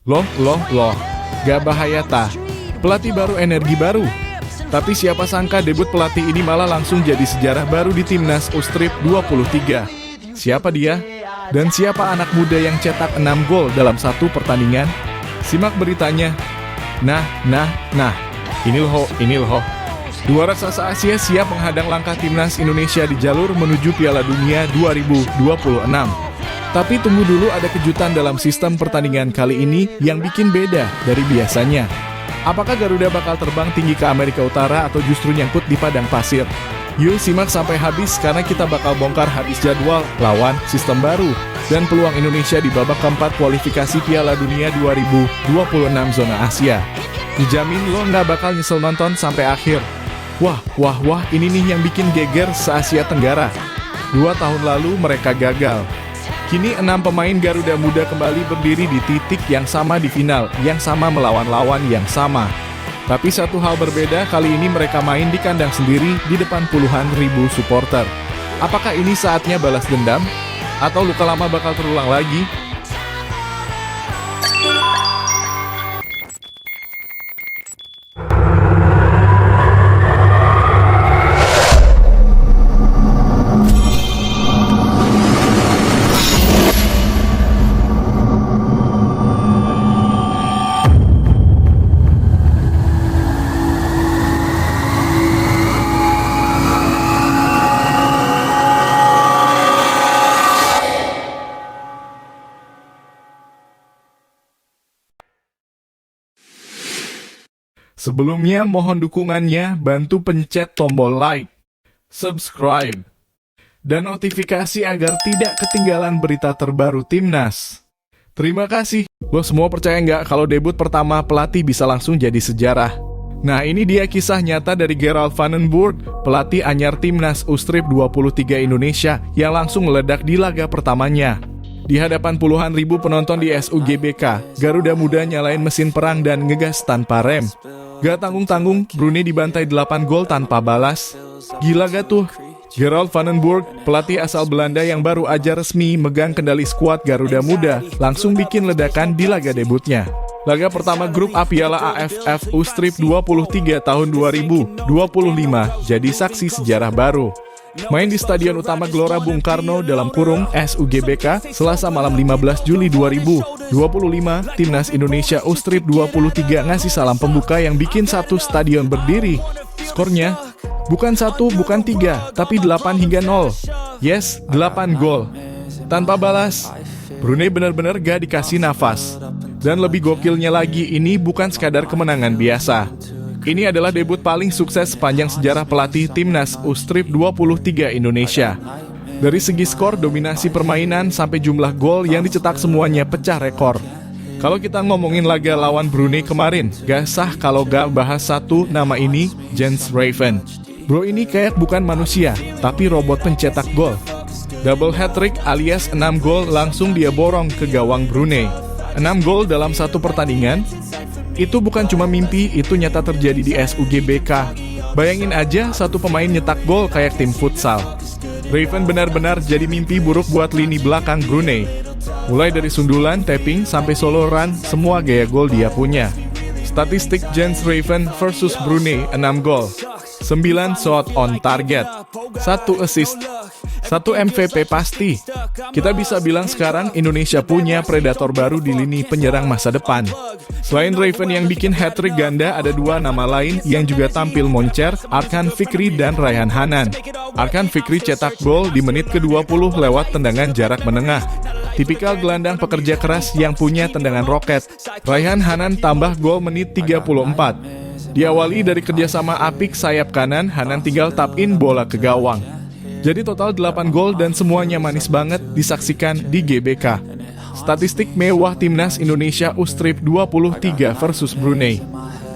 Loh, gak bahaya tah. Pelatih baru energi baru. Tapi siapa sangka debut pelatih ini malah langsung jadi sejarah baru di Timnas U-Strip 23. Siapa dia? Dan siapa anak muda yang cetak 6 gol dalam satu pertandingan? Simak beritanya. Nah, ini loh. Dua raksasa Asia siap menghadang langkah Timnas Indonesia di jalur menuju Piala Dunia 2026. Tapi tunggu dulu, ada kejutan dalam sistem pertandingan kali ini yang bikin beda dari biasanya. Apakah Garuda bakal terbang tinggi ke Amerika Utara atau justru nyangkut di padang pasir? Yuk simak sampai habis karena kita bakal bongkar habis jadwal, lawan, sistem baru, dan peluang Indonesia di babak keempat kualifikasi Piala Dunia 2026 zona Asia. Dijamin lo nggak bakal nyesel nonton sampai akhir. Wah, ini nih yang bikin geger se-Asia Tenggara. 2 tahun lalu mereka gagal. Kini 6 pemain Garuda Muda kembali berdiri di titik yang sama di final, yang sama melawan lawan yang sama. Tapi satu hal berbeda, kali ini mereka main di kandang sendiri di depan puluhan ribu supporter. Apakah ini saatnya balas dendam? Atau luka lama bakal terulang lagi? Sebelumnya mohon dukungannya, bantu pencet tombol like, subscribe, dan notifikasi agar tidak ketinggalan berita terbaru Timnas. Terima kasih. Lo semua percaya nggak kalau debut pertama pelatih bisa langsung jadi sejarah? Nah, ini dia kisah nyata dari Gerald Vandenburg, pelatih anyar Timnas U-Strip 23 Indonesia yang langsung meledak di laga pertamanya. Di hadapan puluhan ribu penonton di SUGBK, Garuda Muda nyalain mesin perang dan ngegas tanpa rem. Gak tanggung-tanggung, Brunei dibantai 8 gol tanpa balas. Gila gak tuh? Gerald Vandenburg, pelatih asal Belanda yang baru aja resmi megang kendali skuad Garuda Muda, langsung bikin ledakan di laga debutnya. Laga pertama grup A Piala AFF U-Strip 23 tahun 2025 jadi saksi sejarah baru. Main di Stadion Utama Gelora Bung Karno dalam kurung SUGBK, Selasa malam 15 Juli 2025, Timnas Indonesia U-Strip 23 ngasih salam pembuka yang bikin satu stadion berdiri. Skornya, bukan 1, bukan 3, tapi 8 hingga 0. Yes, 8 gol. Tanpa balas, Brunei benar-benar gak dikasih nafas. Dan lebih gokilnya lagi, ini bukan sekadar kemenangan biasa. Ini adalah debut paling sukses sepanjang sejarah pelatih Timnas U-Strip 23 Indonesia. Dari segi skor, dominasi permainan, sampai jumlah gol yang dicetak semuanya pecah rekor. Kalau kita ngomongin laga lawan Brunei kemarin, gak sah kalau gak bahas satu nama ini, Jens Raven. Bro ini kayak bukan manusia, tapi robot pencetak gol. Double hat-trick alias 6 gol langsung dia borong ke gawang Brunei. 6 gol dalam satu pertandingan? Itu bukan cuma mimpi, itu nyata terjadi di SUGBK. Bayangin aja satu pemain nyetak gol kayak tim futsal. Raven benar-benar jadi mimpi buruk buat lini belakang Brunei. Mulai dari sundulan, tapping, sampai solo run, semua gaya gol dia punya. Statistik Jens Raven versus Brunei, 6 gol, 9 shot on target, 1 assist, 1 MVP pasti. Kita bisa bilang sekarang Indonesia punya predator baru di lini penyerang masa depan. Selain Raven yang bikin hat-trick ganda, ada 2 nama lain yang juga tampil moncer, Arkan Fikri dan Raihan Hanan. Arkan Fikri cetak gol di menit ke-20 lewat tendangan jarak menengah. Tipikal gelandang pekerja keras yang punya tendangan roket. Raihan Hanan tambah gol menit 34. Diawali dari kerjasama apik sayap kanan, Hanan tinggal tap in bola ke gawang. Jadi total 8 gol dan semuanya manis banget disaksikan di GBK. Statistik mewah Timnas Indonesia U-Strip 23 versus Brunei.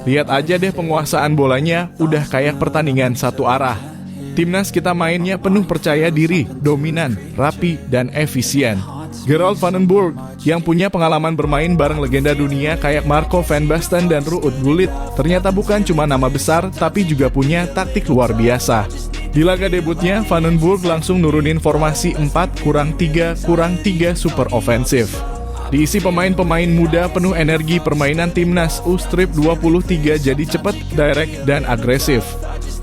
Lihat aja deh penguasaan bolanya, udah kayak pertandingan satu arah. Timnas kita mainnya penuh percaya diri, dominan, rapi, dan efisien. Gerald Vandenburg yang punya pengalaman bermain bareng legenda dunia kayak Marco van Basten dan Ruud Gullit ternyata bukan cuma nama besar tapi juga punya taktik luar biasa. Di laga debutnya, Vandenburg langsung nurunin formasi 4-3-3 super ofensif. Diisi pemain-pemain muda penuh energi, permainan timnas U23 jadi cepat, direct, dan agresif.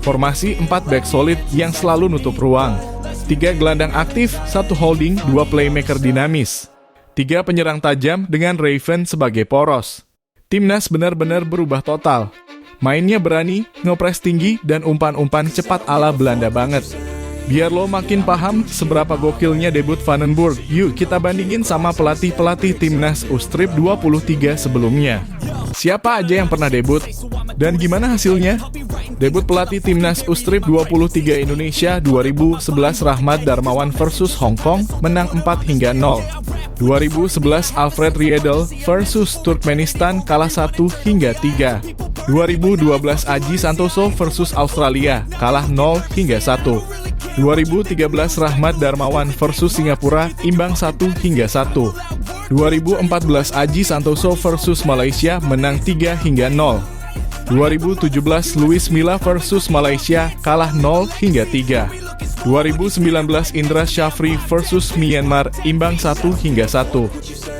Formasi 4 back solid yang selalu nutup ruang. 3 gelandang aktif, 1 holding, 2 playmaker dinamis. 3 penyerang tajam dengan Raven sebagai poros. Timnas benar-benar berubah total. Mainnya berani, ngepres tinggi, dan umpan-umpan cepat ala Belanda banget. Biar lo makin paham seberapa gokilnya debut Van den Burg, yuk kita bandingin sama pelatih-pelatih timnas U23 sebelumnya. Siapa aja yang pernah debut? Dan gimana hasilnya? Debut pelatih timnas U23 Indonesia 2011 Rahmat Darmawan versus Hong Kong, menang 4-0. 2011 Alfred Riedel versus Turkmenistan, kalah 1-3. 2012 Aji Santoso versus Australia, kalah 0-1. 2013 Rahmat Darmawan versus Singapura, imbang 1-1. 2014 Aji Santoso versus Malaysia, menang 3-0. 2017 Luis Milla versus Malaysia, kalah 0-3. 2019 Indra Syafri versus Myanmar, imbang 1-1.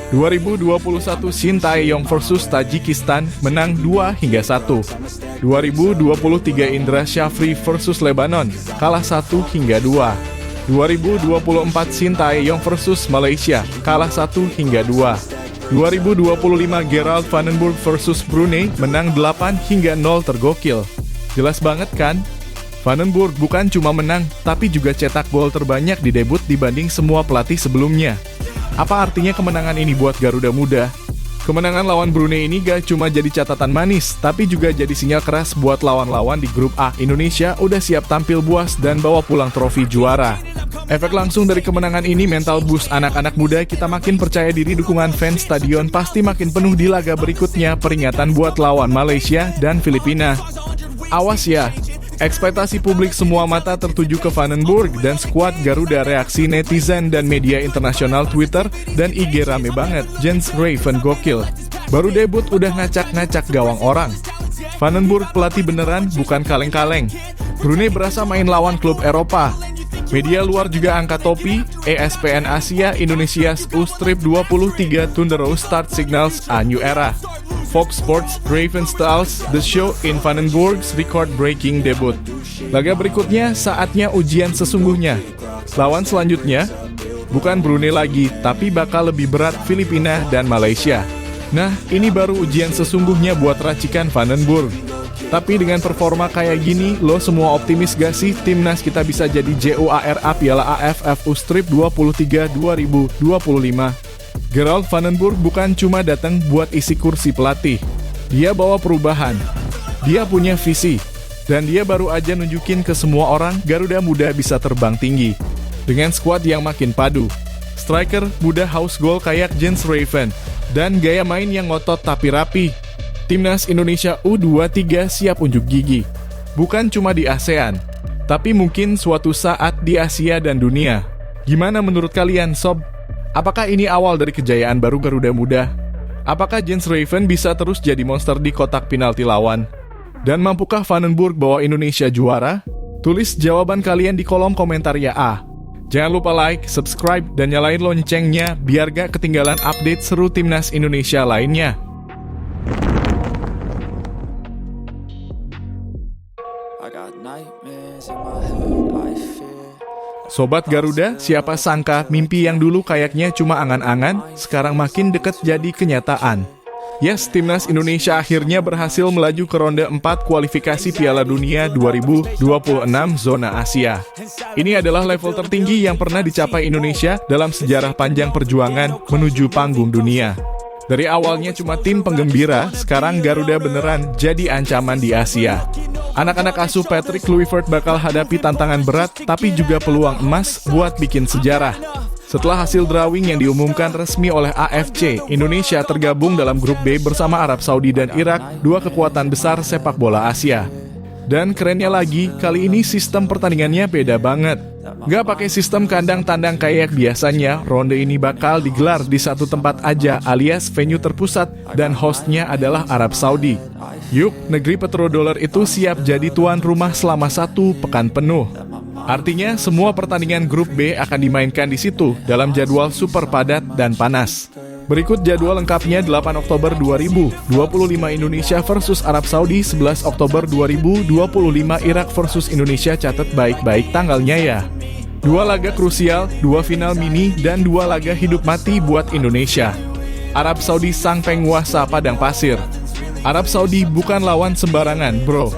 2021 Shin Tae-yong versus Tajikistan, menang 2-1. 2023 Indra Syafri versus Lebanon, kalah 1-2. 2024 Shin Tae-yong versus Malaysia, kalah 1-2. 2025 Gerald Van den Burg versus Brunei, menang 8-0, tergokil. Jelas banget kan? Van den Burg bukan cuma menang, tapi juga cetak gol terbanyak di debut dibanding semua pelatih sebelumnya. Apa artinya kemenangan ini buat Garuda Muda? Kemenangan lawan Brunei ini gak cuma jadi catatan manis, tapi juga jadi sinyal keras buat lawan-lawan di grup A. Indonesia udah siap tampil buas dan bawa pulang trofi juara. Efek langsung dari kemenangan ini mental boost anak-anak muda, kita makin percaya diri, dukungan fans stadion pasti makin penuh di laga berikutnya, peringatan buat lawan Malaysia dan Filipina. Awas ya! Ekspektasi publik semua mata tertuju ke Van den Burg dan skuad Garuda. Reaksi netizen dan media internasional Twitter dan IG rame banget. Jens Raven gokil. Baru debut udah ngacak-ngacak gawang orang. Van den Burg pelatih beneran, bukan kaleng-kaleng. Brunei berasa main lawan klub Eropa. Media luar juga angkat topi. ESPN Asia, Indonesia's U23 Thunderos start signals a new era. Fox Sports, Raven Styles, the show in Van den Burg's record-breaking debut. Laga berikutnya saatnya ujian sesungguhnya. Lawan selanjutnya, bukan Brunei lagi, tapi bakal lebih berat Filipina dan Malaysia. Nah, ini baru ujian sesungguhnya buat racikan Van den Burg. Tapi dengan performa kayak gini, lo semua optimis gak sih timnas kita bisa jadi JUARA Piala AFF U23 2025? Gerald Van den Burg bukan cuma datang buat isi kursi pelatih. Dia bawa perubahan. Dia punya visi. Dan dia baru aja nunjukin ke semua orang Garuda Muda bisa terbang tinggi. Dengan skuad yang makin padu. Striker muda haus gol kayak Jens Raven. Dan gaya main yang ngotot tapi rapi. Timnas Indonesia U23 siap unjuk gigi. Bukan cuma di ASEAN, tapi mungkin suatu saat di Asia dan dunia. Gimana menurut kalian, Sob? Apakah ini awal dari kejayaan baru Garuda Muda? Apakah Jens Raven bisa terus jadi monster di kotak penalti lawan? Dan mampukah Van den Burg bawa Indonesia juara? Tulis jawaban kalian di kolom komentar ya. Jangan lupa like, subscribe, dan nyalain loncengnya biar gak ketinggalan update seru timnas Indonesia lainnya. Sobat Garuda, siapa sangka mimpi yang dulu kayaknya cuma angan-angan, sekarang makin deket jadi kenyataan. Yes, timnas Indonesia akhirnya berhasil melaju ke ronde 4 kualifikasi Piala Dunia 2026 zona Asia. Ini adalah level tertinggi yang pernah dicapai Indonesia dalam sejarah panjang perjuangan menuju panggung dunia. Dari awalnya cuma tim penggembira, sekarang Garuda beneran jadi ancaman di Asia. Anak-anak asuh Patrick Kluivert bakal hadapi tantangan berat, tapi juga peluang emas buat bikin sejarah. Setelah hasil drawing yang diumumkan resmi oleh AFC, Indonesia tergabung dalam grup B bersama Arab Saudi dan Irak, dua kekuatan besar sepak bola Asia. Dan kerennya lagi, kali ini sistem pertandingannya beda banget. Gak pakai sistem kandang tandang kayak biasanya, ronde ini bakal digelar di satu tempat aja alias venue terpusat dan hostnya adalah Arab Saudi. Yuk, negeri petrodollar itu siap jadi tuan rumah selama 1 pekan penuh. Artinya semua pertandingan grup B akan dimainkan di situ dalam jadwal super padat dan panas. Berikut jadwal lengkapnya 8 Oktober 2025 Indonesia versus Arab Saudi, 11 Oktober 2025 Irak versus Indonesia. Catat baik-baik tanggalnya ya. 2 laga krusial, 2 final mini, dan 2 laga hidup mati buat Indonesia. Arab Saudi sang penguasa padang pasir. Arab Saudi bukan lawan sembarangan, bro.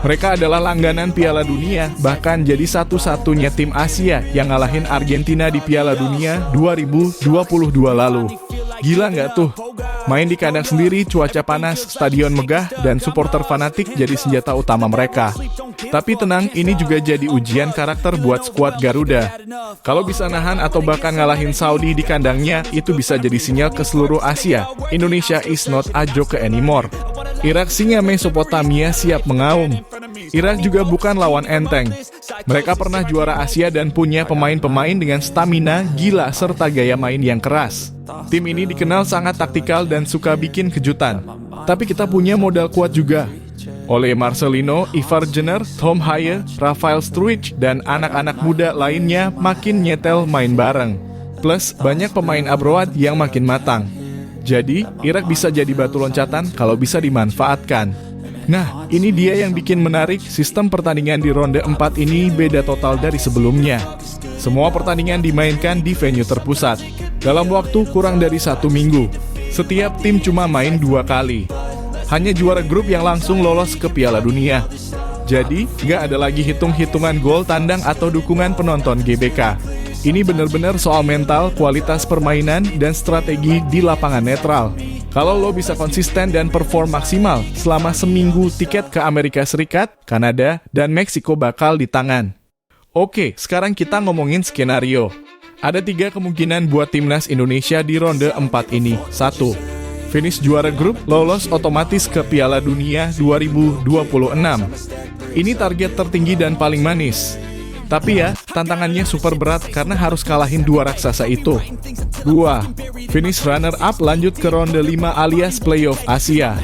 Mereka adalah langganan Piala Dunia, bahkan jadi satu-satunya tim Asia yang ngalahin Argentina di Piala Dunia 2022 lalu. Gila nggak tuh? Main di kandang sendiri, cuaca panas, stadion megah, dan supporter fanatik jadi senjata utama mereka. Tapi tenang, ini juga jadi ujian karakter buat skuad Garuda. Kalau bisa nahan atau bahkan ngalahin Saudi di kandangnya, itu bisa jadi sinyal ke seluruh Asia. Indonesia is not a joke anymore. Irak singa Mesopotamia siap mengaum. Irak juga bukan lawan enteng. Mereka pernah juara Asia dan punya pemain-pemain dengan stamina gila serta gaya main yang keras. Tim ini dikenal sangat taktikal dan suka bikin kejutan. Tapi kita punya modal kuat juga. Ole Marcelino, Ivar Jenner, Tom Haye, Rafael Struijk, dan anak-anak muda lainnya makin nyetel main bareng. Plus, banyak pemain abroad yang makin matang. Jadi, Irak bisa jadi batu loncatan kalau bisa dimanfaatkan. Nah, ini dia yang bikin menarik, sistem pertandingan di ronde 4 ini beda total dari sebelumnya. Semua pertandingan dimainkan di venue terpusat, dalam waktu kurang dari 1 minggu. Setiap tim cuma main 2 kali. Hanya juara grup yang langsung lolos ke Piala Dunia. Jadi, nggak ada lagi hitung-hitungan gol tandang atau dukungan penonton GBK. Ini benar-benar soal mental, kualitas permainan, dan strategi di lapangan netral. Kalau lo bisa konsisten dan perform maksimal, selama seminggu tiket ke Amerika Serikat, Kanada, dan Meksiko bakal di tangan. Oke, sekarang kita ngomongin skenario. Ada 3 kemungkinan buat timnas Indonesia di ronde 4 ini. 1. Finish juara grup, lolos otomatis ke Piala Dunia 2026. Ini target tertinggi dan paling manis. Tapi ya, tantangannya super berat karena harus kalahin 2 raksasa itu. 2. Finish runner-up lanjut ke ronde 5 alias playoff Asia.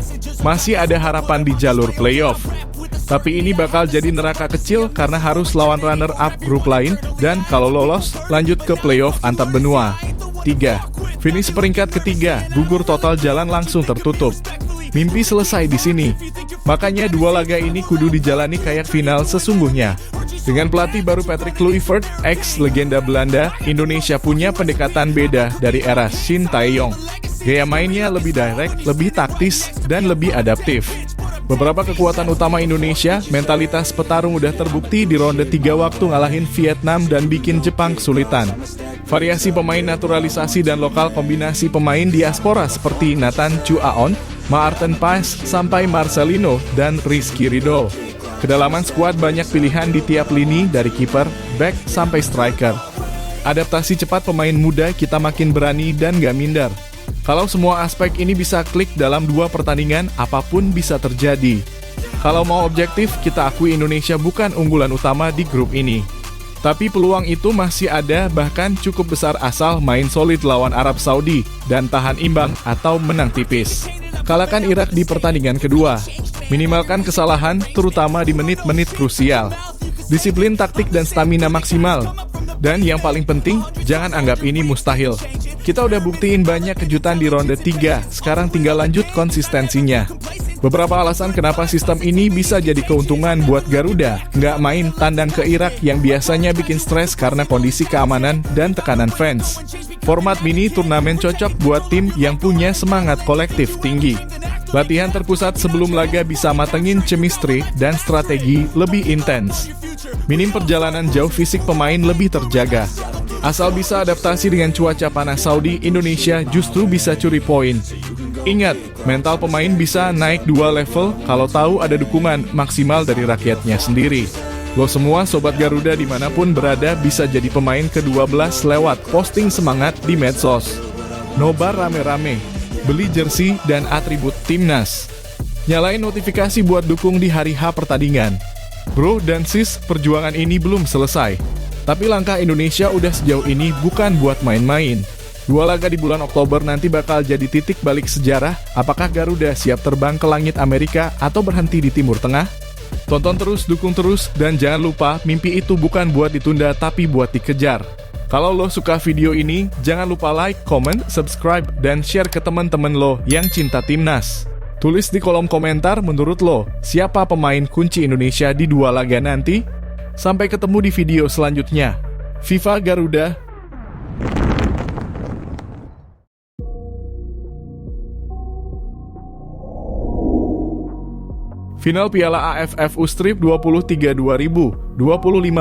Masih ada harapan di jalur playoff. Tapi ini bakal jadi neraka kecil karena harus lawan runner-up grup lain, dan kalau lolos, lanjut ke playoff antar benua. 3. Finish peringkat ketiga, gugur total, jalan langsung tertutup. Mimpi selesai di sini. Makanya 2 laga ini kudu dijalani kayak final sesungguhnya. Dengan pelatih baru Patrick Kluivert, ex-legenda Belanda, Indonesia punya pendekatan beda dari era Shin Tae-yong. Gaya mainnya lebih direct, lebih taktis, dan lebih adaptif. Beberapa kekuatan utama Indonesia, mentalitas petarung udah terbukti di ronde 3 waktu ngalahin Vietnam dan bikin Jepang kesulitan. Variasi pemain naturalisasi dan lokal kombinasi pemain diaspora seperti Nathan Chu Aon, Maarten Paes, sampai Marcelino dan Rizky Ridho. Kedalaman skuad banyak pilihan di tiap lini dari kiper, back, sampai striker. Adaptasi cepat pemain muda, kita makin berani dan gak minder. Kalau semua aspek ini bisa klik dalam 2 pertandingan, apapun bisa terjadi. Kalau mau objektif, kita akui Indonesia bukan unggulan utama di grup ini. Tapi peluang itu masih ada, bahkan cukup besar asal main solid lawan Arab Saudi dan tahan imbang atau menang tipis. Kalahkan Irak di pertandingan kedua. Minimalkan kesalahan, terutama di menit-menit krusial. Disiplin taktik dan stamina maksimal. Dan yang paling penting, jangan anggap ini mustahil. Kita udah buktiin banyak kejutan di ronde 3, sekarang tinggal lanjut konsistensinya. Beberapa alasan kenapa sistem ini bisa jadi keuntungan buat Garuda. Nggak main tandang ke Irak yang biasanya bikin stres karena kondisi keamanan dan tekanan fans. Format mini turnamen cocok buat tim yang punya semangat kolektif tinggi. Latihan terpusat sebelum laga bisa matengin chemistry dan strategi lebih intens. Minim perjalanan jauh, fisik pemain lebih terjaga. Asal bisa adaptasi dengan cuaca panas Saudi, Indonesia justru bisa curi poin. Ingat, mental pemain bisa naik 2 level kalau tahu ada dukungan maksimal dari rakyatnya sendiri. Lo semua Sobat Garuda dimanapun berada bisa jadi pemain ke-12 lewat posting semangat di medsos. Nobar rame-rame, beli jersey dan atribut timnas. Nyalain notifikasi buat dukung di hari H pertandingan. Bro dan sis, perjuangan ini belum selesai. Tapi langkah Indonesia udah sejauh ini bukan buat main-main. 2 laga di bulan Oktober nanti bakal jadi titik balik sejarah. Apakah Garuda siap terbang ke langit Amerika atau berhenti di Timur Tengah? Tonton terus, dukung terus, dan jangan lupa mimpi itu bukan buat ditunda tapi buat dikejar. Kalau lo suka video ini, jangan lupa like, comment, subscribe, dan share ke teman-teman lo yang cinta timnas. Tulis di kolom komentar menurut lo, siapa pemain kunci Indonesia di 2 laga nanti? Sampai ketemu di video selanjutnya. Viva Garuda! Final Piala AFF U-Strip 23 2025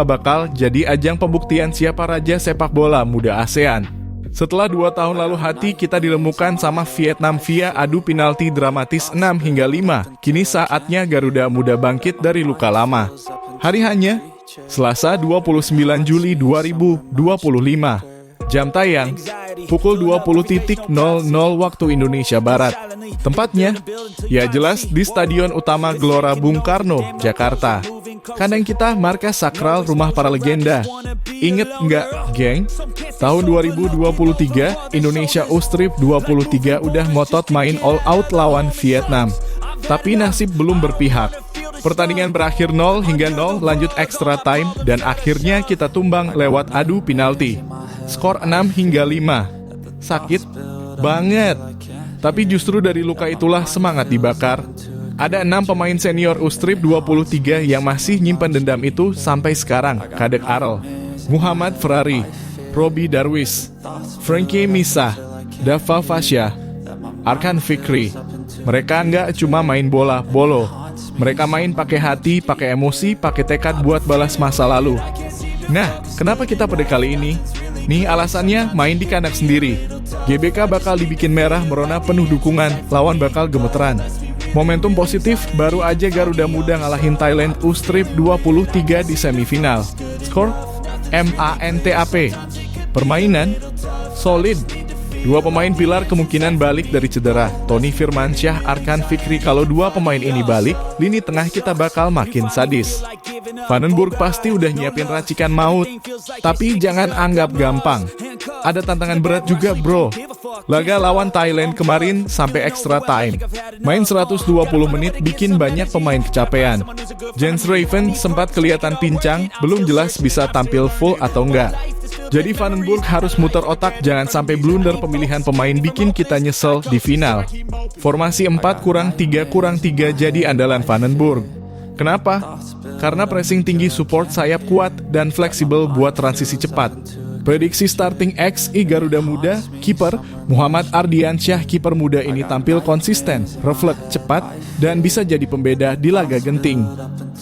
bakal jadi ajang pembuktian siapa raja sepak bola muda ASEAN. Setelah 2 tahun lalu hati kita dilemukan sama Vietnam via adu penalti dramatis 6-5, kini saatnya Garuda Muda bangkit dari luka lama. Hari hanya Selasa 29 Juli 2025. Jam tayang pukul 20.00 waktu Indonesia Barat. Tempatnya, ya jelas di Stadion Utama Gelora Bung Karno, Jakarta. Kandang kita markas sakral rumah para legenda. Ingat nggak, geng? Tahun 2023, Indonesia U-Strip 23 udah ngotot main all out lawan Vietnam. Tapi nasib belum berpihak. Pertandingan berakhir 0-0 lanjut extra time dan akhirnya kita tumbang lewat adu penalti. Skor 6-5. Sakit banget. Tapi justru dari luka itulah semangat dibakar. Ada 6 pemain senior U-Strip 23 yang masih nyimpan dendam itu sampai sekarang. Kadek Arel, Muhammad Ferrari, Robi Darwis, Frankie Misah, Dava Fasya, Arkan Fikri. Mereka nggak cuma main bola bolo. Mereka main pakai hati, pakai emosi, pakai tekad buat balas masa lalu. Nah, kenapa kita pada kali ini? Nih alasannya, main di kandang sendiri. GBK bakal dibikin merah merona penuh dukungan, lawan bakal gemeteran. Momentum positif, baru aja Garuda Muda ngalahin Thailand U-Strip 23 di semifinal. Skor MANTAP. Permainan solid. 2 pemain pilar kemungkinan balik dari cedera, Tony Firmansyah, Arkan Fikri. Kalau 2 pemain ini balik, lini tengah kita bakal makin sadis. Vandenburg pasti udah nyiapin racikan maut, tapi jangan anggap gampang. Ada tantangan berat juga bro. Laga lawan Thailand kemarin sampai extra time. Main 120 menit bikin banyak pemain kecapean. Jens Raven sempat kelihatan pincang, belum jelas bisa tampil full atau enggak. Jadi Vandenburg harus muter otak, jangan sampai blunder pemilihan pemain bikin kita nyesel di final. Formasi 4-3-3 jadi andalan Vandenburg. Kenapa? Karena pressing tinggi, support sayap kuat, dan fleksibel buat transisi cepat. Prediksi starting XI Garuda Muda, kiper Muhammad Ardiansyah. Kiper muda ini tampil konsisten, refleks cepat, dan bisa jadi pembeda di laga genting.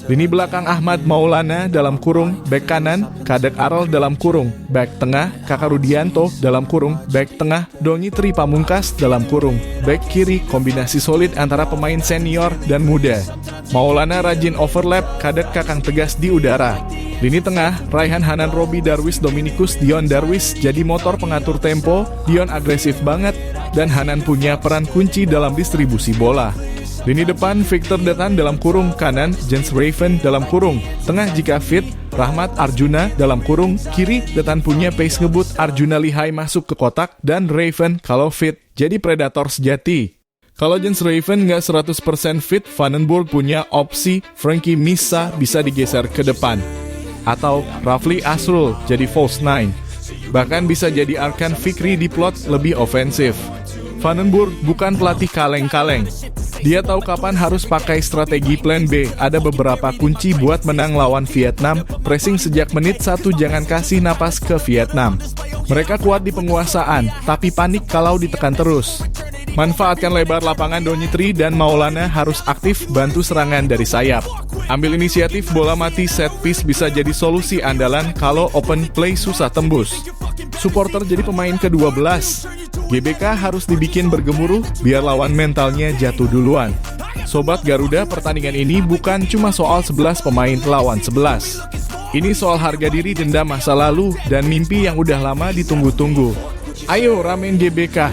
Lini belakang Ahmad Maulana dalam kurung bek kanan, Kadek Arel dalam kurung bek tengah, Kakak Rudianto dalam kurung bek tengah, Doni Tri Pamungkas dalam kurung bek kiri. Kombinasi solid antara pemain senior dan muda. Maulana rajin overlap, Kadek Kakang tegas di udara. Lini tengah, Raihan Hanan Robi Darwis Dominikus Dion Darwis jadi motor pengatur tempo. Dion agresif banget, dan Hanan punya peran kunci dalam distribusi bola. Lini depan, Victor Detan dalam kurung kanan, Jens Raven dalam kurung tengah jika fit, Rahmat Arjuna dalam kurung kiri. Detan punya pace ngebut, Arjuna lihai masuk ke kotak, dan Raven kalau fit jadi predator sejati. Kalau Jens Raven nggak 100% fit, Vandenburg punya opsi Frankie Misah bisa digeser ke depan. Atau Rafli Asrul jadi false 9. Bahkan bisa jadi Arkan Fikri di plot lebih ofensif. Vandenburg bukan pelatih kaleng-kaleng. Dia tahu kapan harus pakai strategi plan B. Ada beberapa kunci buat menang lawan Vietnam. Pressing sejak menit 1, jangan kasih napas ke Vietnam. Mereka kuat di penguasaan, tapi panik kalau ditekan terus. Manfaatkan lebar lapangan. Doni Tri dan Maulana harus aktif bantu serangan dari sayap. Ambil inisiatif bola mati, set piece bisa jadi solusi andalan kalau open play susah tembus. Supporter jadi pemain ke-12. GBK harus dibikin bergemuruh biar lawan mentalnya jatuh duluan. Sobat Garuda, pertandingan ini bukan cuma soal 11 pemain lawan 11. Ini soal harga diri, dendam masa lalu, dan mimpi yang udah lama ditunggu-tunggu. Ayo ramein GBK.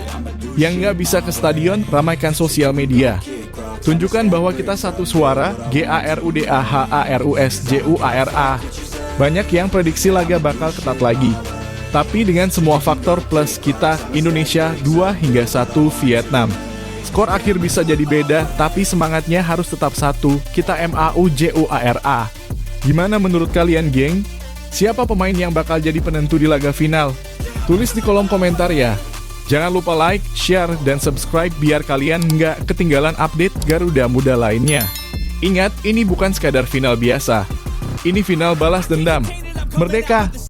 Yang nggak bisa ke stadion, ramaikan sosial media. Tunjukkan bahwa kita satu suara, GARUDAHARUSJUARA. Banyak yang prediksi laga bakal ketat lagi. Tapi dengan semua faktor plus kita, Indonesia 2-1 Vietnam. Skor akhir bisa jadi beda, tapi semangatnya harus tetap satu, kita MAUJUARA. Gimana menurut kalian, geng? Siapa pemain yang bakal jadi penentu di laga final? Tulis di kolom komentar ya. Jangan lupa like, share, dan subscribe biar kalian nggak ketinggalan update Garuda Muda lainnya. Ingat, ini bukan sekadar final biasa. Ini final balas dendam. Merdeka!